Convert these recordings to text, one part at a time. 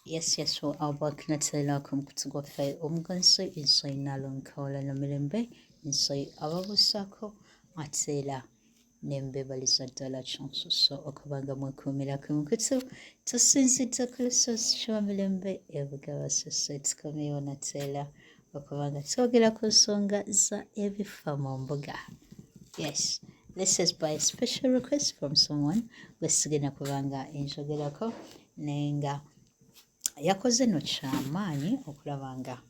Yes, well, abakinatela kumkutugwafe omuganso insoi nalonkawala na mirembe insoi ababusako atela nembe baliza ddala kyonsuso okubanga mwekumira kumkutu tusinzidde ku lusozi ky'omulembe ebugaba sese tukomyewo natela okubanga twogera ku nsonga za ebifa mu mbuga. Yes, this is by special request from someone wesigena kubanga enjogerako nenga yakoze no kyamaanyi okulaba nga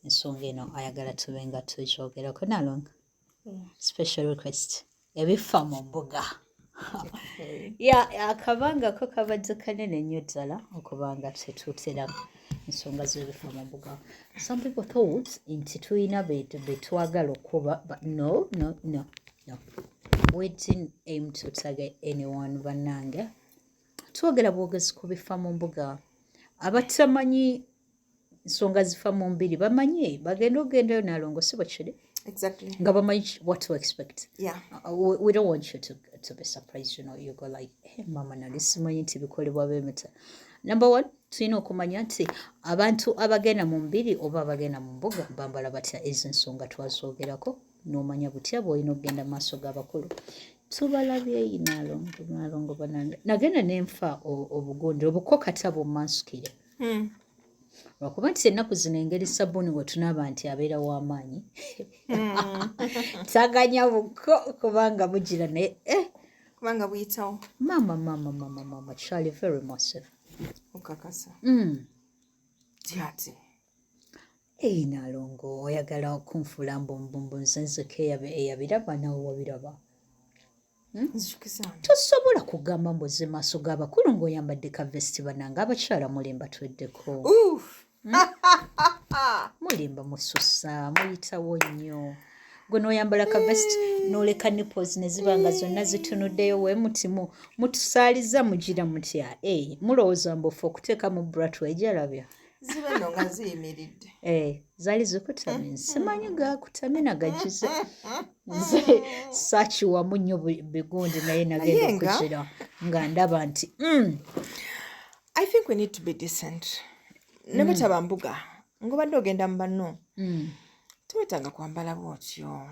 ensonga eno ayagala tube nga tukyogerako nalonga. Special request ebifa mu mbuga. Akabangako kabadde kanene nnyo ddala okubanga tetuutera ensonga z'ebifa mu mbuga. Some people thought nti tulina be twagala okuba, but no. We didn't aim to target anyone bannange. Twogera bwogezi ku bifa mu mbuga. Abatamanyi nsonga zifa mu mbiri bamanyi bagenda ogendayo nalongo si bakiri. Exactly. Nga bamanyi what to expect. Yeah. We don't want you to be surprised, you go like, hey mama nali simanyi nti bikolebwa bemeta. Number one, tulina okumanya nti abantu abagenda mu mbiri oba abagenda mu mbuga bambala batya ezo ensonga twazoogerako n'omanya butya bw'olina okugenda mu maaso g'abakulu. Tubalabye nalongo banange. Nagenda nenfa obugonde obuko katabo mansukire. Lwakuba nti ennaku zino engeri sabbuuni we tunaaba nti abeera w'amaanyi. Taganya buko kubanga bugira naye kubanga buyitawo. Mama Charlie very massive. Okakasa. Nalongo oyagala okunfuula mbumbumbu nzenzeko eyabiraba nawe wabiraba. Tosobola kugamba mbuzi maaso g'abakulu ng'oyambadde ka vesti bananga abakyala mulimba tweddeko. Mulimba mususa muyitawo nnyo. Gwe n'oyambala ka vesti n'oleka nipples ne ziba nga zonna zitunuddeyo we mutusaaliza mugira mutya. Mulowooza mbufe okuteeka mu bratwa ejalabya. Ziba nno nga ziyimiridde. Zaali zikutamye simanyi gakutamye nagagize. Nze saakiwamu nnyo bigundi naye nagenda okugira nga ndaba nti I think we need to be decent. Ne bwetaba mbuga ng'obadde ogenda mu banno tewetaaga kwambala bw'otyo.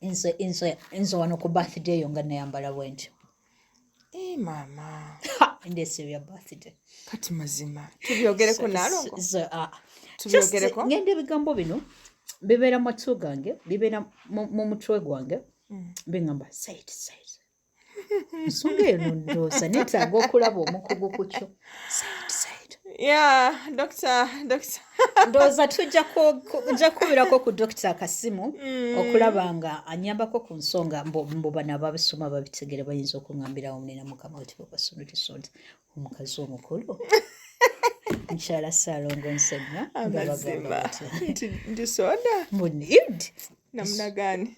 Nze wano ku birthday yo nga nayambala bwentyo. Mama. Ndese bya birthday. Kati mazima. Tubyogereko nalongo. Tubyogereko. Ngende ebigambo bino bibeera mu matu gange, bibeera mu mutwe gwange. Bingamba side. Nsonga eno ndooza neetaaga okulaba omukugu ku kyo. Side. Yeah, doctor. Ndooza tujja kubirako ku dokita akasimu okulaba nga anyambako ku nsonga mbu bano ababisoma babitegere bayinza okuŋŋambirawo munena mukama weti babasonotisonta omukazi omukulu. Mukyala Ssaalongo Nsenya amazima ndi soda munid namunagani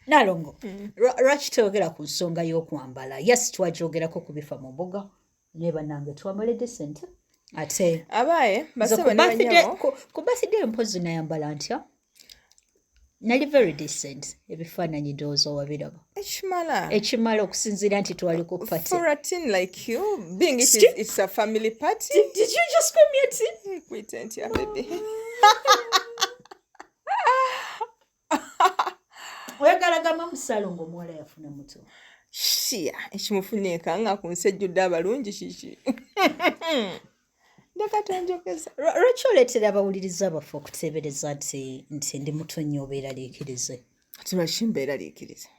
nalongo. Lwaki twogera ku nsonga y'okwambala? Yes, twagyogerako ku bifa mu mbuga ne bannange twambale decent. Ate abaye basaba ne banyabo ku birthday mpozi nayambala ntya? Nali very decent. Ebifaananyi ndowooza wabiraba. Ekimala okusinziira nti twali ku party. For a teen like you, being it's a family party. Did you just call me a teen? Quit here, baby. Oyagala gamba Ssaalongo omuwala yafuna muto. Shia, ekimufunye kanga ku nsi ejjudde abalungi kiki. Ndakatanjokeza. Lwaki oleetera abawuliriza baffe okuteebereza nti ndi muto nnyo obeeraliikirize? Lwaki mbeeraliikirize?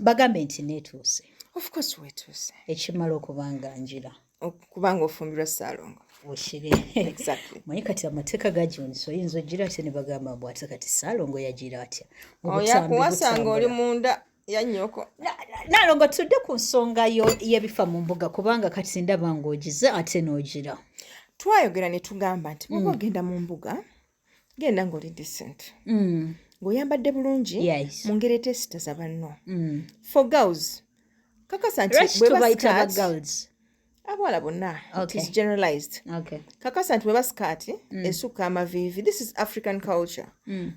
Bagambe nti neetuuse. Of course weetuuse. Ekimala okubanga njira. Okubanga ofumbirwa Ssaalongo. Oshiri. Exactly. Manyi kati amateeka ga Jones oyinza ogira ate ne bagamba mbu ate kati Ssaalongo yagira atya. Oyakuwasanga oli munda ya nnyoko. Nalongo tudde ku nsonga y'ebifa mu mbuga kubanga kati ndaba ng'ogize ate n'ogira. Twayogera ne tugamba nti bw'oba ogenda mu mbuga genda ng'oli decent. Ng'oyambadde bulungi mu ngeri eteesitaza banno. For girls kakasa nti bweba girls abawala bonna it is generalized. Kakasa nti bweba skirt esukka amaviivi. This is African culture.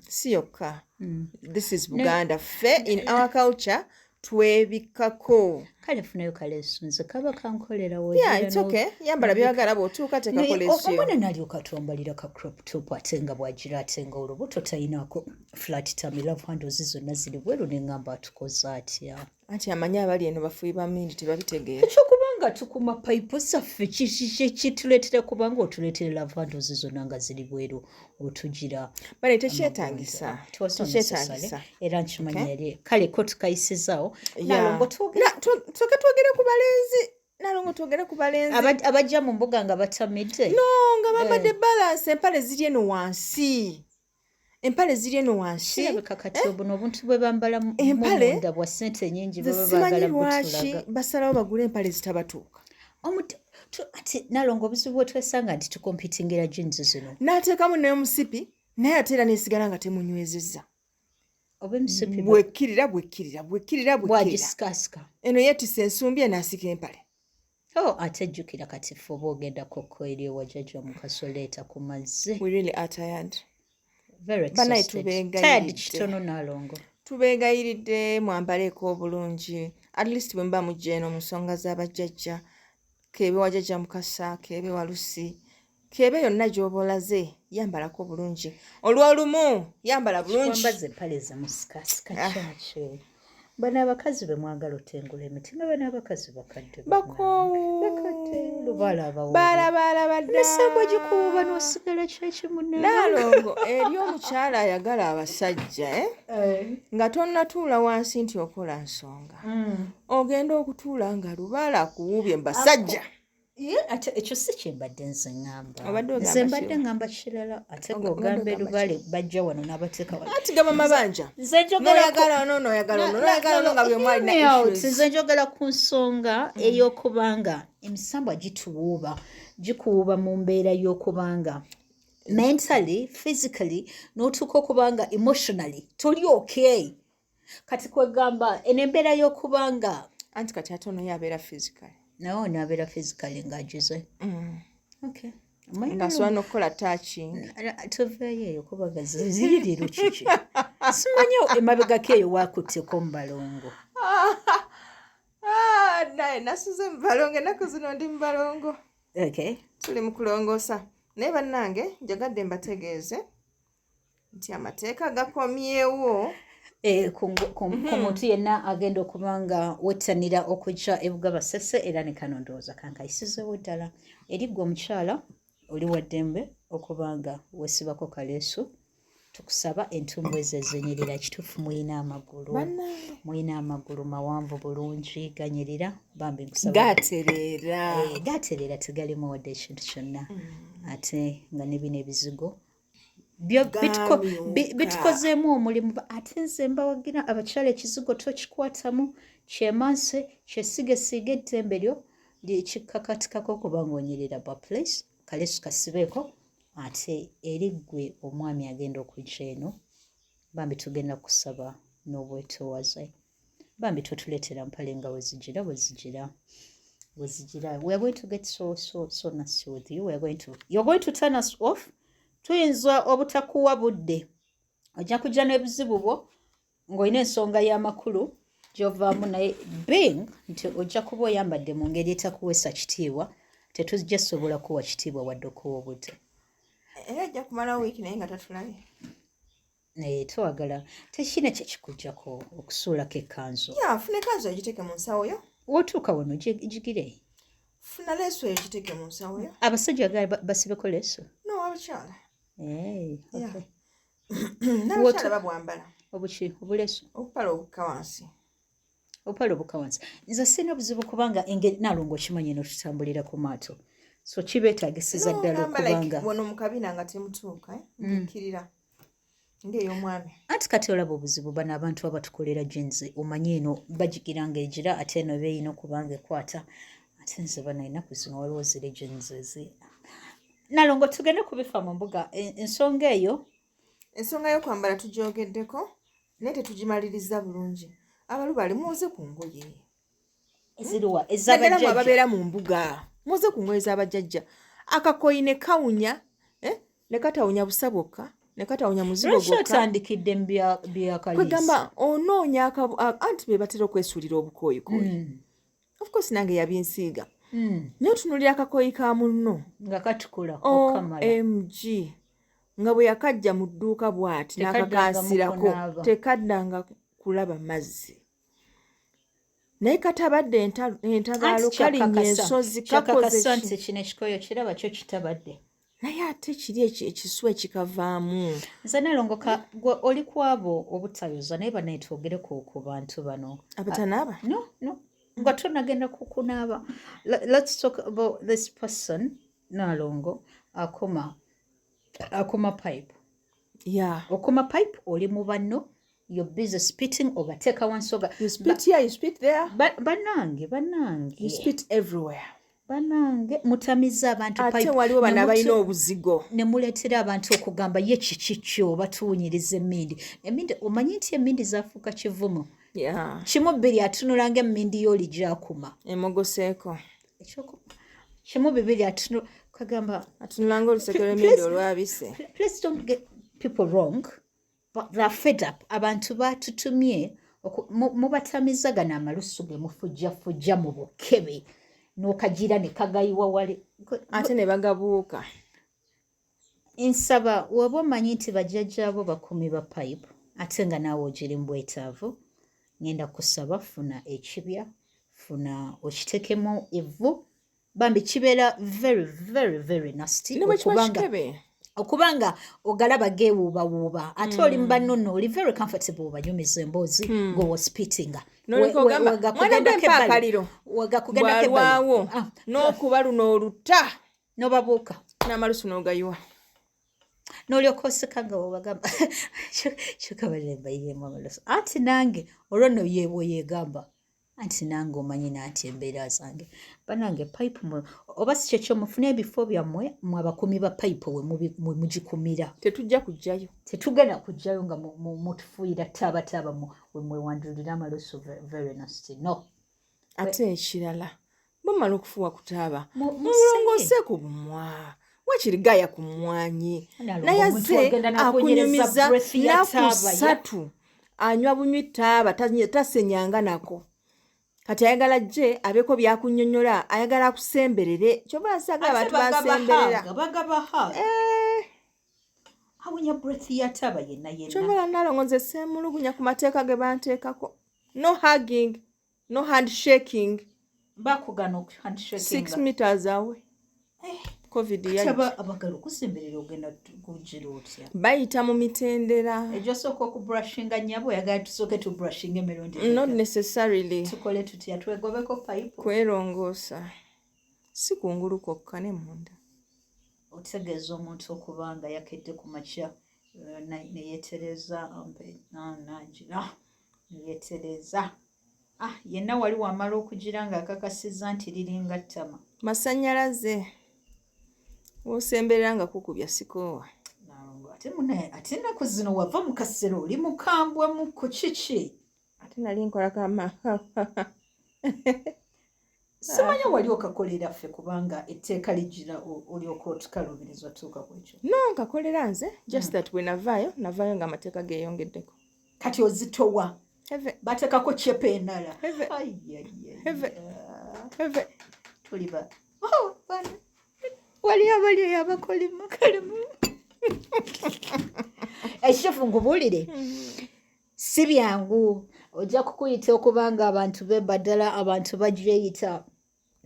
Si yokka. This is Buganda. In our culture twebikako. Kale funayo kaleesu nze kaba kankolera it's okay. Yambala byagala bw'otuuka tekako leesu yo. Omwana n'alyoka twambalira ka crop top ate nga bw'agira ate nga olubuto talinaako flat tummy. Love handles zonna ziri bweru ne ngamba atukoze atya. Anti amanyi abali eno bafuyi ba mmindi tebabitegeera. Ekyokubanga tukuma payipu zaffe kituleetera kubanga otuleetera love handles zonna nga ziri bweru otugira. Bale tekyetagisa. Era nkimanyi yali kale ko tukayisizaawo. Nalongo tuke twogere ku balenzi. Nalongo twogere ku balenzi. Abajja mu mbuga nga batamidde. No, nga bambadde balance empale ziri eno wansi. Empale ziri eno wansi. Kirabika kati buno obuntu bwe bambala mu munda bwa ssente nnyingi baba baagala butulaga. Basalawo bagule empale zitabatuuka. Ati Nalongo obuzibu bwe twesanga nti tukompitingira jeans zino. N'ateekamu naye musipi naye ate era neesigala nga temunywezezza. Oba emusipi bwekkirira. Bwagisikasika. Eno yeetisse ensumbi enaasika empale. Ate ejjukira kati ffe oba ogenda kokko eri ewajjajja mu kasoleeta ku mazzi. We really are tired. Very exhausted. Tired kitono Nalongo. Tubeegayiridde mwambaleeko obulungi. At least bwe mba mujja eno mu nsonga z'abajjajja. Keebe wajjajja Mukasa, keebe Walusi. Keebe yonna gy'oba olaze yambalako bulungi. Olw'olumu yambala bulungi. Kwambaza empale za musikasika kyakyo. Bano abakazi be mwagala otengula emitima bano abakazi bakadde. Bakadde lubaala abawo. Badda. Ensamba gikuuba n'osigala kyekimu Nalongo eri omukyala ayagala abasajja nga tonnatuula wansi nti okola nsonga. Ogenda okutuula nga lubaala akuwuubye mbasajja. Ate ekyo si kyembadde nze ngamba. Nze mbadde ngamba kirala ate g'ogamba elubaale bajja wano n'abateeka wano. Ati gaba mabanja. Noyagala ono nga bwe mwalina issues. Nze njogera ku nsonga ey'okubanga emisambwa gikuwuuba mu mbeera y'okubanga mentally, physically, n'otuuka okubanga emotionally toli okay. Kati kwegamba enembeera y'okubanga anti kati ate ono yabeera physically. No, nabeera physically ng'agize. Okay. Ngasobola n'okukola touching. Tuveeyo eyo kubanga ziri leero kiki. Simanyi emabegako eyo waakutteko mu balongo. Naye nasuze mu balongo ennaku zino ndi mu balongo. Okay. Tuli mu kulongoosa. Naye bannange njagadde mbategeeze nti amateeka gakomyewo. Ku muntu yenna agenda okubanga wettanira okujja ebuga Basese era ne kano ndowooza kankayisizeewo ddala. Eri ggwe omukyala oli wa ddembe okubanga weesibako kaleesu tukusaba entumbu ezo ezenyirira kituufu muyina amagulu mawanvu bulungi ganyirira bambi nkusaba gatereera tegalimu wadde ekintu kyonna ate nga ne bino ebizigo bitukozeemu omulimu ate nze mbawagira abakyala ekizigo tokikwatamu kyemanse kyesigesiga eddembe lyo lyekikakatikako okubanga onyirira ba place kaleesu kasibeeko ate eri ggwe omwami agenda okujja eno bambi tugenda kusaba n'obwetoowaze bambi totuleetera mpale nga wezigira we are going to get so nasty with you. You're going to turn us off. Tuyinza obutakuwa budde ojja kujja n'ebizibu bwo ng'olina ensonga y'amakulu gy'ovaamu naye being nti ojja kuba oyambadde mu ngeri etakuweesa kitiibwa tetujja sobola kuwa kitiibwa wadde okuwa obudde. Era ajja kumala wiiki naye nga tatulabye. Twagala tekina kyekikuggyako okusuulako ekkanzu. Funa ekkanzu egiteeke mu nsawo yo. Wotuuka wano gigire. Funa leesu eyo giteeke mu nsawo yo. Abasajja agala basibeko leesu? No, abakyala. Okay. N'abakyala babwambala. Obuki obuleesu? Obupale obukka wansi. Obupale obukka wansi. Nze sirina buzibu kubanga engeri Nalongo okimanyi eno tutambulira ku maato. So kibeetaagisiza ddala okubanga. Wano mu kabina nga temutuuka nkikkirira. Ng'ey'omwami. Anti kati olaba obuzibu bano abantu abatukolera jeans omanyi eno bagigiranga egira ate eno beeyina okubanga ekwata. Ate nze bano ennaku zino waliwo ziri jeans ezi. Nalongo tugende kubifa mu mbuga ensonga eyo. Ensonga y'okwambala tugyogeddeko naye tetugimaliriza bulungi. Abalubaale muze ku ngoye. Eziriwa ez'abajjajja. Naddala ababeera mu mbuga. Muze ku ngoye z'abajjajja. Akakoyi ne kawunya ne katawunya busa bwokka ne katawunya muzigo gwokka otandikidde mu byakaliisa kwegamba onoonya anti be batera okwesuulira obukooyikooyi of course nange yabinsiiga naye otunulira akakooyi ka munno nga katukula okamala omg nga bwe yakajja mu dduuka bw'ati n'akakansirako tekaddanga kulaba mazzi naye katabadde entagaalo kalinnya ensozi kakakasa nti kino ekikoyo kiraba kyo kitabadde naye ate kiri ekisu ekikavaamu nze nalongoka gwe oli kwabo obutayoza naye banaetwogereko ku bantu bano abatanaaba no nga tonagenda kukunaaba. Let's talk about this person nalongo akoma pipe okoma pipe oli mu banno you're busy spitting ogateeka wansi you spit here you spit there bannange you spit everywhere bannange mutamiza abantu pipe ate waliwo bano abalina obuzigo ne muleetera abantu okugamba ye kiki kyo batuwunyiriza emmindi omanyi nti emmindi zaafuuka kivumu kimu bbiri atunula ng'emmindi y'oli gyakuma emogoseeko kimu bibiri kagamba atunula ng'olusekero emmindi olwabise. Please don't get people wrong but they're fed up. Abantu batutumye mubatamiza gano amalusu ge mufujjafujja mu bukebe n'okagira ne kagayiwa wale ate ne bagabuuka. Nsaba waba omanyi nti bajjajjaabo bakumi ba pipe ate nga naawe ogiri mu bwetaavu ngenda kusaba funa ekibya funa okitekemu evvu bambi kibeera very very very nasty okubanga ogalaba geewuubawuuba ate oli mu banno nno oli very comfortable banyumiza emboozi ng'owa spittinga wagakugendako n'okuba luno oluta n'obabuuka n'amalusu n'ogayiwa n'olyoka oseka nga webagamba kyokabalebayiremu amalusu anti nange olwo nno yeebwe yeegamba anti nange omanyi nanti embeera zange banange pipe oba si kyekyo mufune ebifo byammwe mwe abakumi ba pipe we mugikumira tetujja kujjayo tetugenda kujjayo nga mutufuuyira taabataaba we mwewandulira amalusu very nasty no ate ekirala bamala okufuuwa kutaaba mulongose ku bumwa wakirigaya ku mmwanyi naye azze akunyumiza nakusatu anywa bunywi taaba tasenyanga nako kati ayagala gye abeeko byakunnyonnyola ayagala akusemberere kyoba asagala abantu basemberera awunya breath ya taaba yenna kyobola nalongoze seemulugunya ku mateeka ge banteekako no hugging no handshaking bakugana handshaking 6 meters away covid yaba abagala okusemberera ogenda kugira otya bayita mu mitendera ejosooka okubrushinga nyabo yagala tusooke tubrushinga emirundi not necessarily tukole tutya twegobeko pipe kwerongoosa si kungulu kwokka ne munda otegeeza omuntu okubanga yakedde ku makya neyetereza nangira neyetereza yenna wali wamala okugira nga akakasiza nti liringa ttama masannyalaze osemberera nga kukubya sikoowa ate ennaku zino wava mu kasero oli mukambwa muko kiki ate nali nkola kama simanya wali okakolera ffe kubanga etteeka ligira olyoka otukalubiriza tuuka ku ekyo no nkakolera nze just that bwe navaayo nga amateeka geeyongeddeko kati ozitowa bateekako cyepa endala tuliba wali abali abakolimu kalimu ekitefu ngubuulire si byangu ojja kukuyita okubanga abantu bebaddala abantu bagyeyita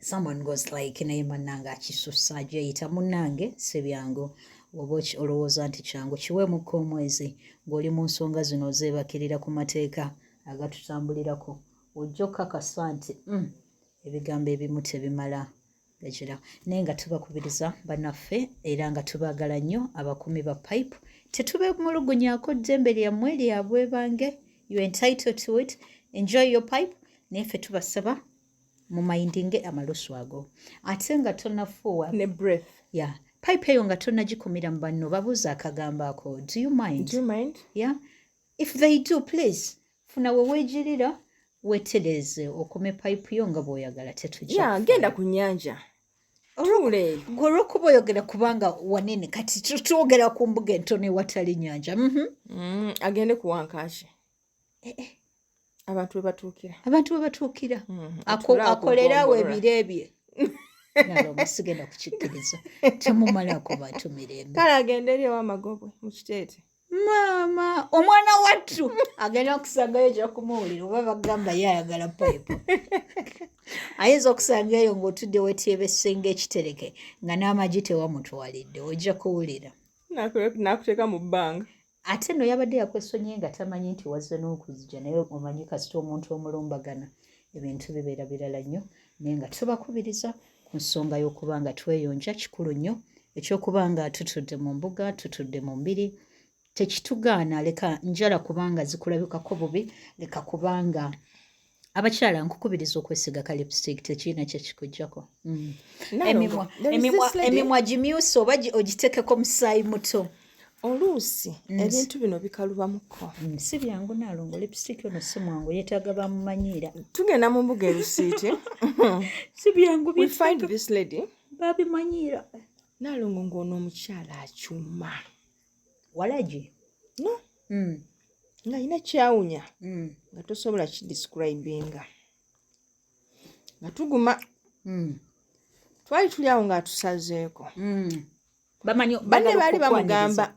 someone goes like naye mannange akisusa agyeyita munnange si byangu oba olowooza nti kyangu kiweemuko omwezi ng'oli mu nsonga zino ozeebakirira ku mateeka agatutambulirako ojja okukakasa nti ebigambo ebimu tebimala gagira naye nga tubakubiriza bannaffe era nga tubaagala nnyo abakumi ba pipe tetubemulugunyaako ddembe lyammwe lyabwe bange you entitled to it enjoy your pipe naye ffe tubasaba mumayindinge amalusu ago ate nga tonafuuwa ne breath pipe eyo nga tonagikumira mu banno babuuza akagambo ako do you mind yeah if they do please funa we weegirira weetereze okume pipe yo nga bw'oyagala tetujja genda ku nnyanja gwe olwokuba oyogera kubanga wanene kati twogera ku mbuga entono ewatali nnyanja. Agende ku Wankaaki. Abantu we batuukira akolerawo ebire bye. Nalongo sigenda kukikkiriza temumalaako bantu mirembe. Kale agende eri ew'Amagobwe mu Kiteete. Maama omwana wattu agenda okusangayo ojja kumuwulira oba bagamba ye ayagala payipu. Ayinza okusangayo ng'otudde weetyebese ng'ekitereke nga n'amagi tewamutwalidde ojja kuwulira. N'akuteeka mu bbanga. Ate nno yabadde yakwesonyiye nga tamanyi nti wazze n'okuzija naye omanyi kasita omuntu omulumbagana ebintu bibeera birala nnyo naye nga tubakubiriza ku nsonga y'okuba nga tweyonja kikulu nnyo ekyokuba nga tutudde mu mbuga tutudde mu mbiri tekitugaana leka njala kubanga zikulabikako bubi leka kubanga abakyala nkukubiriza okwesiga ka lipstick tekirina kyekikujjako. Emimwa gimyuse oba ogitekeko musaayi muto. Oluusi ebintu bino bikalubamuko. Si byangu Nalongo lipstick ono si mwangu yeetaaga bamumanyiira. Tugenda mu mbuga Erusiiti. Si byangu we find this lady. Babimanyiira. Nalongo ng'ono omukyala akyuma. Walagi? No. Nga yina kyawunya nga tosobola kidescribinga. Nga tuguma. Twali tuli awo ng'atusazeeko. Banne baali bamugamba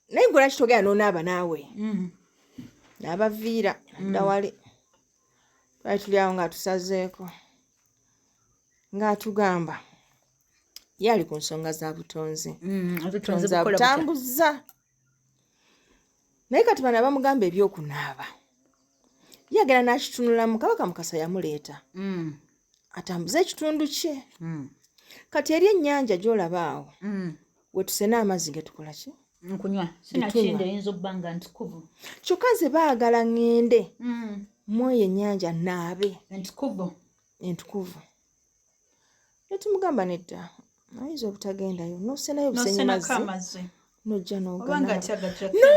naye gwe lwaki togera n'onaaba naawe n'abaviira adda wale. Twali tuli awo ng'atusazeeko ng'atugamba ye ali ku nsonga za butonzi. Butonzi abutambuza. Naye kati bano abamugamba ebyokunaaba ye agera n'akitunulamu Kabaka Mukasa yamuleeta atambuze ekitundu kye. Kati eri ennyanja gy'olaba awo wetusena amazzi getukola ki? Nkunywa. Sinakindi eyinza obba nga ntukuvu. Kyokka nze baagala ŋŋende mu eyo ennyanja naabe. Entukuvu. Ne tumugamba nedda ayinza obutagendayo n'osenayo obusenyi mazzi n'ojja n'oganaaba. No,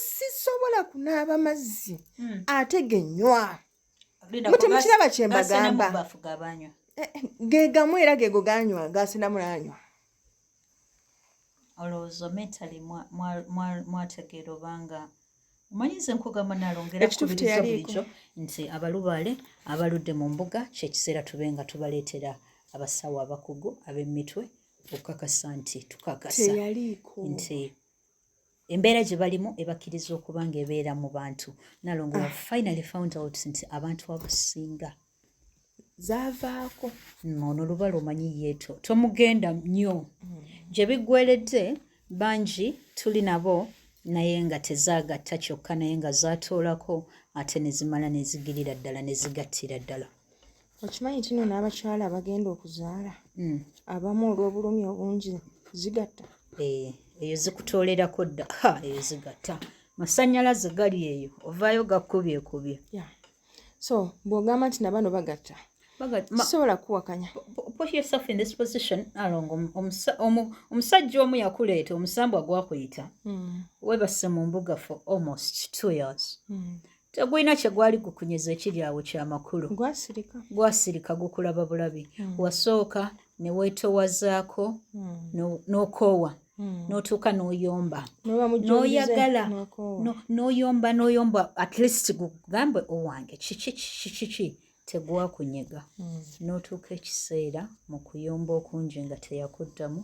sisobola kunaaba mazzi ate genywa. Mutemukiraba kye mbagamba. Ge gamu era gego ganywa gasenamu n'anywa. Olowooza mentally mwategeera obanga omanyize nkugamba Nalongera kubiriza bulijjo nti abalubaale abaludde mu mbuga kyekiseera tube nga tubaleetera abasawo abakugu ab'emitwe okukakasa nti tukakasa nti embeera gye balimu ebakkiriza okuba nga ebeera mu bantu. Nalongo finally found out nti abantu abasinga zaavaako. Ono olubala omanyi yeeto tomugenda nnyo gye biggweredde bangi tuli nabo naye nga tezaagatta kyokka naye nga zaatoolako ate ne zimala ne zigirira ddala ne zigattira ddala. Okimanyi nti nno n'abakyala abagenda okuzaala abamu olw'obulumi obungi zigatta. Eyo zikutoolerako dda. Eyo zigatta masannyalaze gali eyo ovaayo gakubyekubye. So bw'ogamba nti na bano bagatta sisobola kuwakanya. Put yourself in this position. Alongo omusajja omu yakuleeta omusambwa gwakuyita weebase mu mbuga for almost 2 years. Tegulina kye gwali gukunyeza ekiri awo ky'amakulu. Gwasirika gukulaba bulabi. Wasooka ne weetowazaako n'okoowa n'otuuka n'oyomba n'oyagala n'oyomba at least gugambe owange kiki tegwakunyega. N'otuuka ekiseera mu kuyomba okungi nga teyakuddamu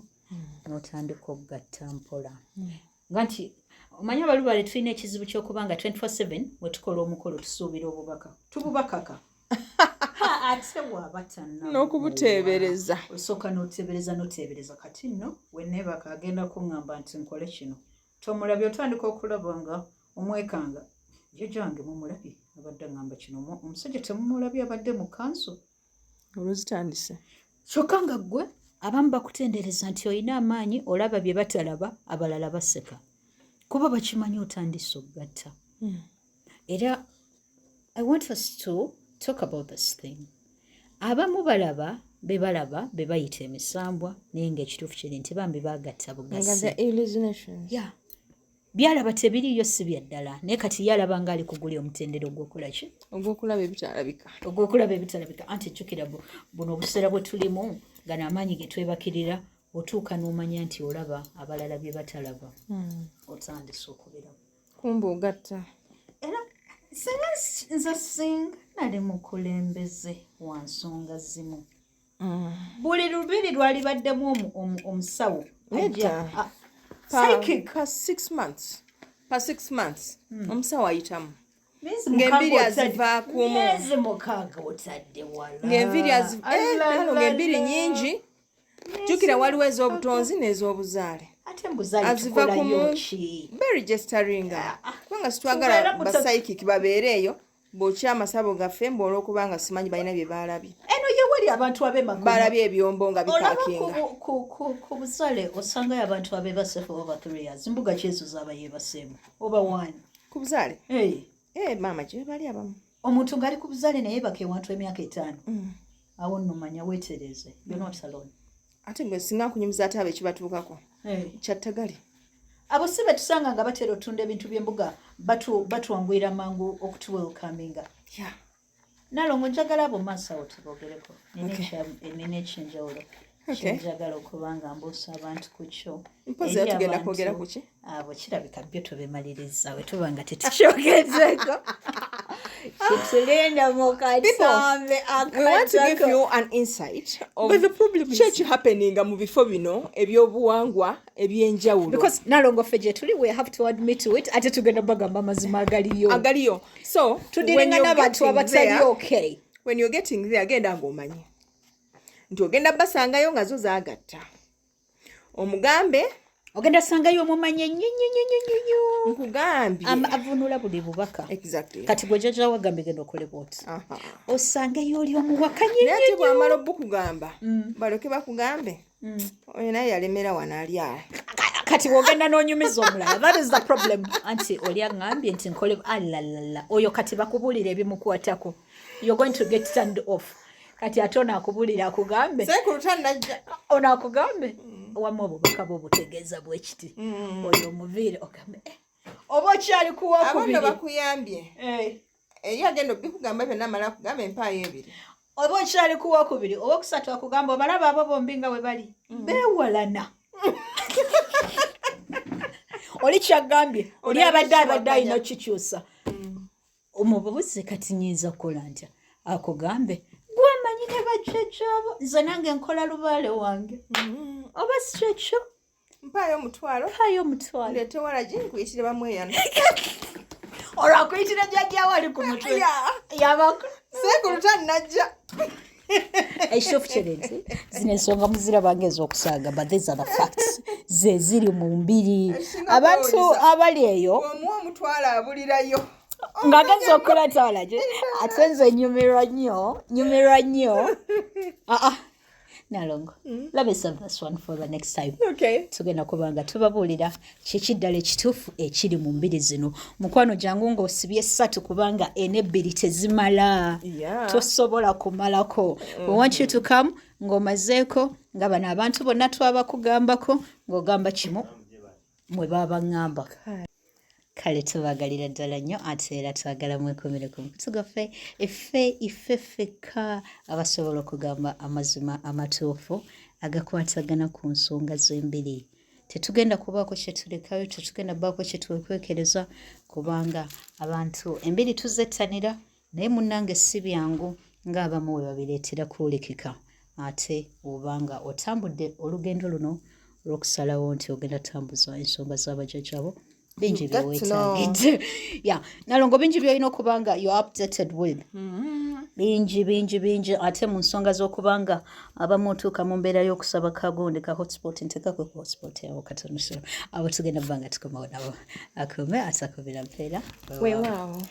n'otandika okugatta mpola. Nga nti omanyi abalubaale tulina ekizibu ky'okuba nga 24/7 we tukola omukolo tusuubira obubaka tububakaka. Ate bw'aba tanna n'okubuteebereza osooka n'oteebereza kati nno we neebaka agenda kuŋŋamba nti nkole kino tomulabye otandika okulaba nga omwekanga jjajja wange mumulabye abadde ŋŋamba kino omusajja temumulabye abadde mu kanso olwezitandise kyokka nga ggwe abamu bakutendereza nti olina amaanyi olaba bye batalaba abalala baseka kuba bakimanyi otandise okugatta. Era I want us to talk about this thing. Abamu balaba be bayita emisambwa naye ng'ekituufu kiri nti bambi baagatta bugasi. Byalaba tebiriyo si bya ddala naye kati yalaba ng'ali kugulya omutendera ogw'okola ki? Ogw'okulaba ebitalabika. Ogw'okulaba ebitalabika anti jjukira buno obuseera bwe tulimu gano amaanyi ge twebakirira otuuka n'omanya nti olaba abalala bye batalaba otandise okubiraba kumbe ogatta era singa nze singa nali mukulembeze wa nsonga zimu buli lubiri lwalibaddemu omusawo pa 6 months omusawo ayitamu ng'embiri azivaako myezi mukaaga otadde wala ng'embiri nyingi jjukira waliwo ez'obutonzi n'ez'obuzaale ate mbuzaale aziva ku ki beregisteringa kubanga situagala basayikiki babeere eyo bwokya amasabo gaffe olw'okubanga simanyi balina bye baalabye eno ye wali abantu ab'emakubo baalabye ebyombo nga bikakinga ku buzaale osangayo abantu abeebase for over 3 years mbuga kyezo zaaba yeebaseemu oba 1 ku buzaale maama gye bali abamu omuntu ng'ali ku buzaale naye baka ewantu emyaka 5 awo nno manya weetereze you're not alone ate gwe singa nkunyumiza ate abo ekibatuukako kyattagali abo si betusanga nga batera otunda ebintu by'embuga batuwanguyira mangu okutuwelkaminga nalongo njagala abo maaso awo tubogereko nina ekyenjawulo kyenjagala okubanga mbuusa abantu ku kyo mpozi tugenda kwogera ku ki abo kirabika byo tubimaliriza we tuba nga tetukyogezeeko kitulenda mu katambe we want to give you an insight of church happening mu bifo bino ebyobuwangwa ebyenjawulo because nalongo ffe gye tuli we have to admit to it ate tugenda bagamba amazima agaliyo so tudiringa n'abantu abatali okay when you're getting there agenda ng'omanyi nti ogenda basangayo nga zo zaagatta omugambe ogenda sangayo omumanye nnyo nkugambye avunula buli bubaka exactly kati gwe jjajja wagambye genda okolebwa oti osangeyo oli omuwaka naye ate bwamala obukugamba baloke bakugambe oyo naye yalemera wano ali awo kati wogenda n'onyumiza omulala that is the problem anti oli aŋŋambye nti nkole alalala oyo kati bakubulira ebimukwatako you're going to get turned off kati ate onaakubulira akugambe ono akugambe wamu obubaka bwobutegeeza bwekiti oyo omuviire ogambe oba okyali kuwakubiri abano bakuyambye eyo agenda obikugamba byonna amala akugamba empaayo ebiri oba okyali kuwakubiri oba okusatu akugamba obalaba abo bombi nga we bali beewalana oli kyagambye oli abadde alina kikyusa omubuuze kati nyinza kukola ntya akugambe gwamanyi ne bajjajjaabo nze nange nkola lubaale wange oba si kyekyo mpaayo omutwalo ndeete walagi nkuyitire bamweyana olwakuyitira jjajjaawo ali ku mutwe yabako seekulutan najja ekituufu kiri nti zino ensonga muzirabanga ez'okusaaga but these are the facts ze ziri mu mbiri abantu abali eyo omuwa omutwalo abulirayo ng'agenza okukola tawalage ate nze nyumirwa nnyo nalongo let me save this one for the next time tugenda kubanga tubabuulira kyekiddala ekituufu ekiri mu mbiri zino mukwano jangu ng'osibye 3 kubanga ene 2 tezimala tosobola kumalako we want you to come ng'omazeeko nga bano abantu bonna twabakugambako ng'ogamba kimu mwe babaŋŋamba kale tubagalira ddala nnyo ate era twagala mwekomere ku mukutu gwaffe iffe ffekka abasobola okugamba amazima amatuufu agakwatagana ku nsonga z'embiri tetugenda kubaako kyetulekayo tetugenda baako kyetwekwekereza kubanga abantu embiri tuzettanira naye munnange si byangu ng'abamu we babireetera kuwulikika ate obanga otambudde olugendo luno olw'okusalawo nti ogenda tambuza ensonga z'abajjajjabo bingi byewetagidde nalongo bingi byolina okubanga you updated with bingi ate mu nsonga z'okubanga abamu otuuka mu mbeera y'okusaba kagundi ka hotspot ntekakwe ku hotspot yawo katono abo tugenda bbanga tukomawo nabo akume atakubira mpeera weewaawo